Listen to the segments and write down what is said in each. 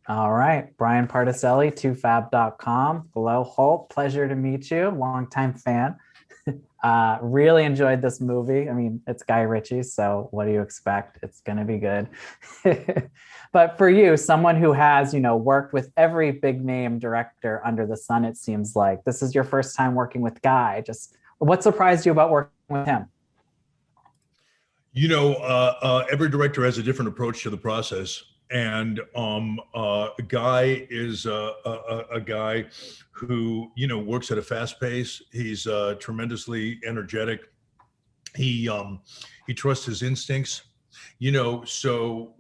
All right, Brian Particelli, 2fab.com. Hello, Holt. Pleasure to meet you. Longtime fan. Really enjoyed this movie. I mean, it's Guy Ritchie, so what do you expect? It's going to be good. But for you, someone who has, worked with every big name director under the sun, it seems like this is your first time working with Guy. Just what surprised you about working with him? Every director has a different approach to the process. And Guy is a guy who, works at a fast pace. He's tremendously energetic. He trusts his instincts, so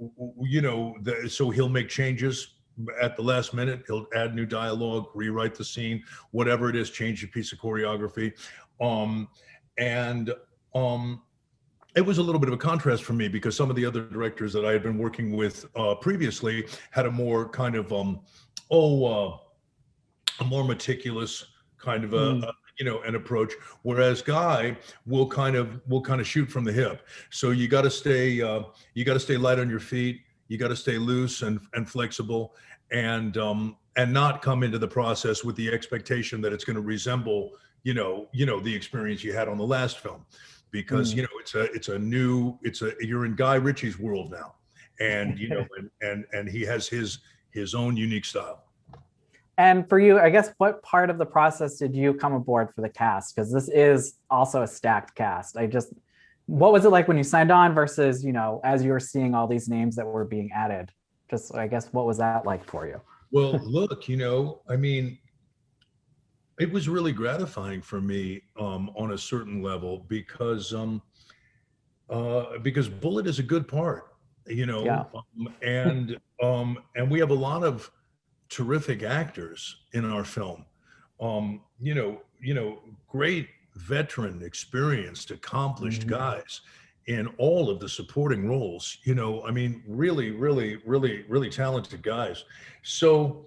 he'll make changes at the last minute. He'll add new dialogue, rewrite the scene, whatever it is, change a piece of choreography. Um, and it was a little bit of a contrast for me because some of the other directors that I had been working with previously had a more kind of a more meticulous kind of an approach, whereas Guy will kind of shoot from the hip. So you got to stay light on your feet. You got to stay loose and flexible, and not come into the process with the expectation that it's going to resemble the experience you had on the last film, because you're in Guy Ritchie's world now, and and he has his own unique style. And for you, I guess, what part of the process did you come aboard for the cast? Because this is also a stacked cast. What was it like when you signed on versus, as you were seeing all these names that were being added? Just, I guess, what was that like for you? Well, look, I mean, it was really gratifying for me on a certain level because Bullet is a good part, Yeah. and we have a lot of terrific actors in our film. Great veteran, experienced, accomplished guys in all of the supporting roles. I mean, really, really, really, really talented guys. So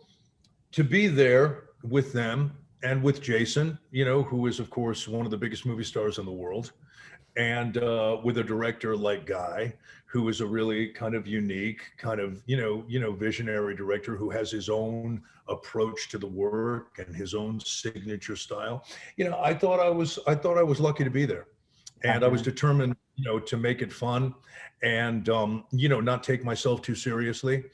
to be there with them and with Jason, who is of course one of the biggest movie stars in the world, and with a director like Guy, who is a really kind of unique, kind of visionary director who has his own approach to the work and his own signature style. I thought I was lucky to be there, and I was determined, to make it fun, and not take myself too seriously,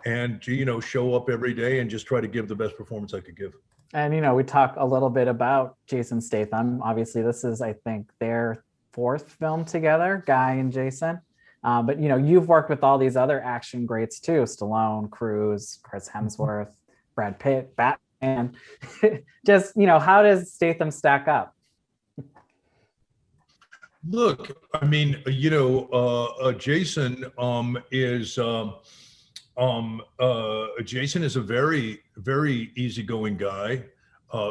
and show up every day and just try to give the best performance I could give. And, we talk a little bit about Jason Statham. Obviously, this is, I think, their fourth film together, Guy and Jason. But, you've worked with all these other action greats too: Stallone, Cruise, Chris Hemsworth, Brad Pitt, Batman. Just, how does Statham stack up? Look, I mean, Jason is a very, very easygoing guy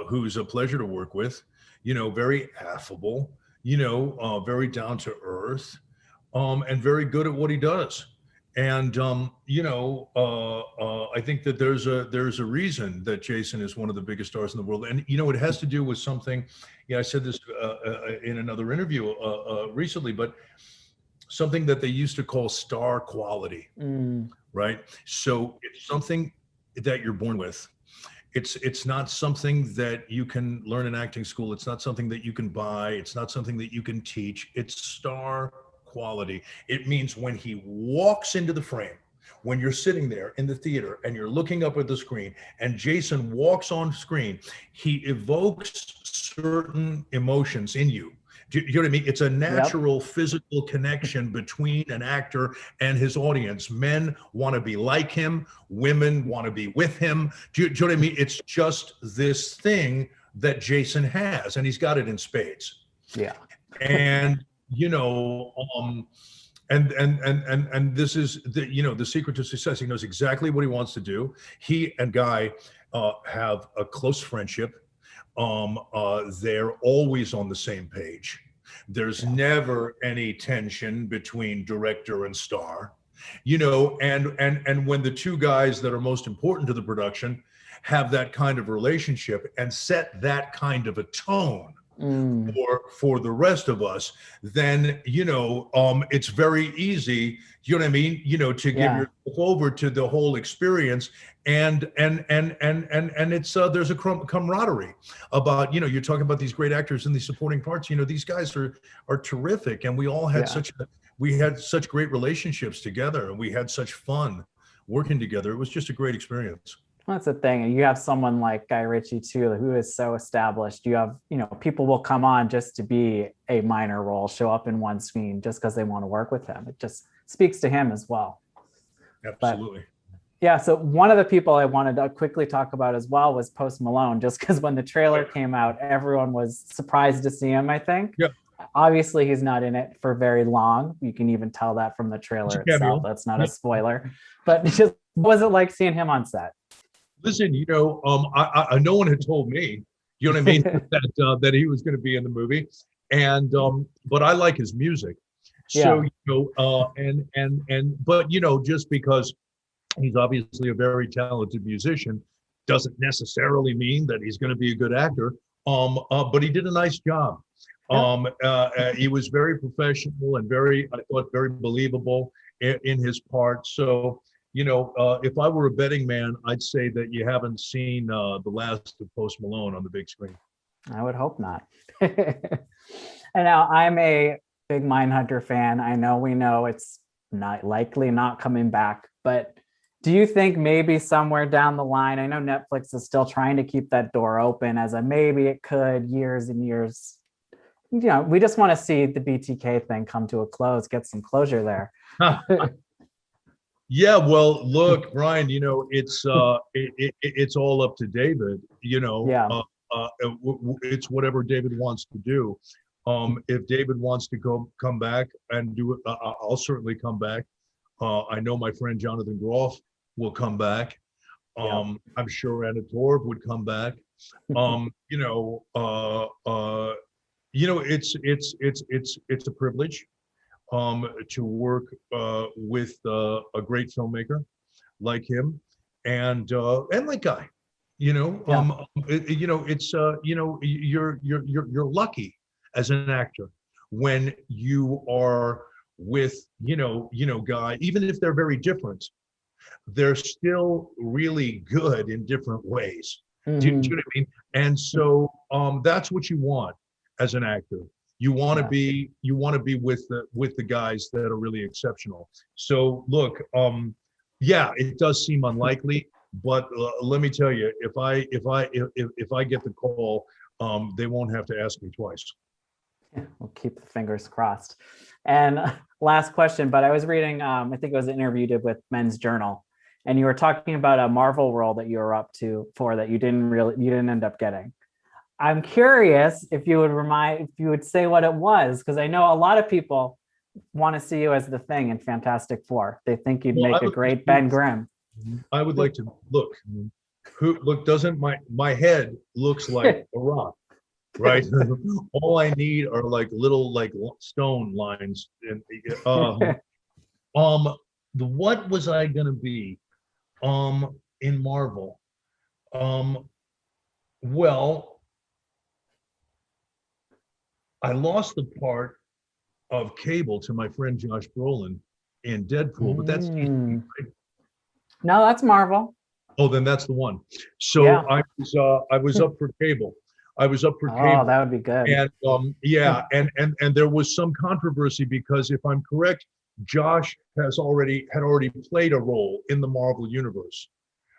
who's a pleasure to work with. Very affable. Very down to earth, and very good at what he does. And I think that there's a reason that Jason is one of the biggest stars in the world. And it has to do with something. Yeah, I said this in another interview recently, but something that they used to call star quality, right? So it's something that you're born with. It's not something that you can learn in acting school. It's not something that you can buy. It's not something that you can teach. It's star quality. It means when he walks into the frame, when you're sitting there in the theater and you're looking up at the screen and Jason walks on screen, he evokes certain emotions in you. Do you know what I mean? It's a natural physical connection between an actor and his audience. Men want to be like him. Women want to be with him. Do you know what I mean? It's just this thing that Jason has, and he's got it in spades. Yeah. And, and this is the secret to success. He knows exactly what he wants to do. He and Guy have a close friendship. They're always on the same page. There's never any tension between director and star, and when the two guys that are most important to the production have that kind of relationship and set that kind of a tone, Mm, for the rest of us, then it's very easy, you know what I mean, to give yeah. yourself over to the whole experience. And it's there's a camaraderie about, you're talking about these great actors in these supporting parts. These guys are terrific, and Yeah. we had such great relationships together, and we had such fun working together. It was just a great experience. That's the thing. And you have someone like Guy Ritchie too, who is so established. You have, people will come on just to be a minor role, show up in one scene just because they want to work with him. It just speaks to him as well. But Absolutely. yeah, so one of the people I wanted to quickly talk about as well was Post Malone, just because when the trailer came out, everyone was surprised to see him, I think. Yeah, Obviously, he's not in it for very long. You can even tell that from the it's a trailer itself. cameo. That's not a spoiler. But just what was it like seeing him on set? Listen, no one had told me, you know what I mean, that he was going to be in the movie, and but I like his music, so Yeah. but just because he's obviously a very talented musician, doesn't necessarily mean that he's going to be a good actor. But he did a nice job. Yeah. He was very professional and I thought, very believable in his part. So, if I were a betting man, I'd say that you haven't seen the last of Post Malone on the big screen. I would hope not. And now I'm a big Mindhunter fan. I know we know it's not likely not coming back, but do you think maybe somewhere down the line, I know Netflix is still trying to keep that door open as a maybe it could years and years. We just want to see the BTK thing come to a close, get some closure there. Yeah, well, look, Brian, it's all up to David. Yeah. It's whatever David wants to do. If David wants to come back and do it, I'll certainly come back. I know my friend Jonathan Groff will come back. Yeah. I'm sure Anna Torv would come back. It's a privilege to work with a great filmmaker like him, and like Guy. Yeah. It's you're lucky as an actor when you are with Guy, even if they're very different, they're still really good in different ways. Do you know what I mean? And so that's what you want as an actor. You want to be with the guys that are really exceptional. So look, yeah, it does seem unlikely, but let me tell you, if I get the call, they won't have to ask me twice. Yeah, we'll keep the fingers crossed. And last question, but I was reading, I think it was an interview you did with Men's Journal, and you were talking about a Marvel role that you were up to for that you didn't end up getting. I'm curious if you would say what it was, because I know a lot of people want to see you as the Thing in Fantastic Four. They think you'd make a great Ben Grimm. I would like to look. Doesn't my head looks like a rock, right? All I need are like little stone lines. And what was I gonna be in Marvel? Well, I lost the part of Cable to my friend Josh Brolin in Deadpool, but that's right? No, that's Marvel. Oh, then that's the one. So Yeah. I was up for Cable. I was up for Oh, Cable, that would be good. and yeah, and there was some controversy because if I'm correct, Josh had already played a role in the Marvel universe,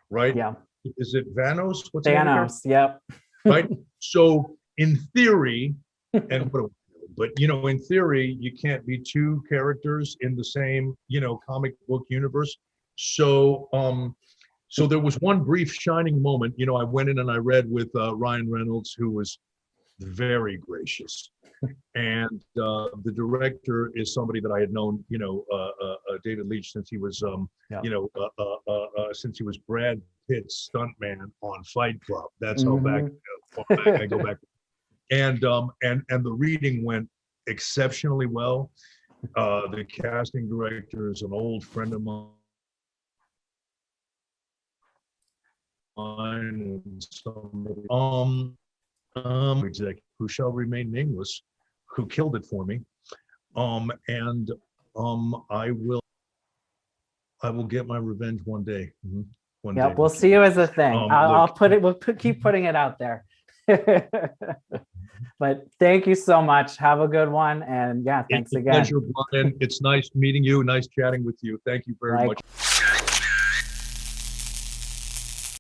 right? Yeah. Is it Vanos? What's Thanos. Yep. right? So in theory, and but in theory, you can't be two characters in the same comic book universe. So there was one brief shining moment. I went in and I read with Ryan Reynolds, who was very gracious, and the director is somebody that I had known, David Leitch, since he was, since he was Brad Pitt's stuntman on Fight Club. That's how far back I go back. And the reading went exceptionally well. The casting director is an old friend of mine. And somebody, executive who shall remain nameless, who killed it for me. And I will get my revenge one day. One Yeah, day. we'll see you as a thing. I'll Look, put it. Keep putting it out there. But thank you so much. Have a good one, and yeah, thanks it's a again. pleasure, Brian. It's nice meeting you. Nice chatting with you. Thank you very much.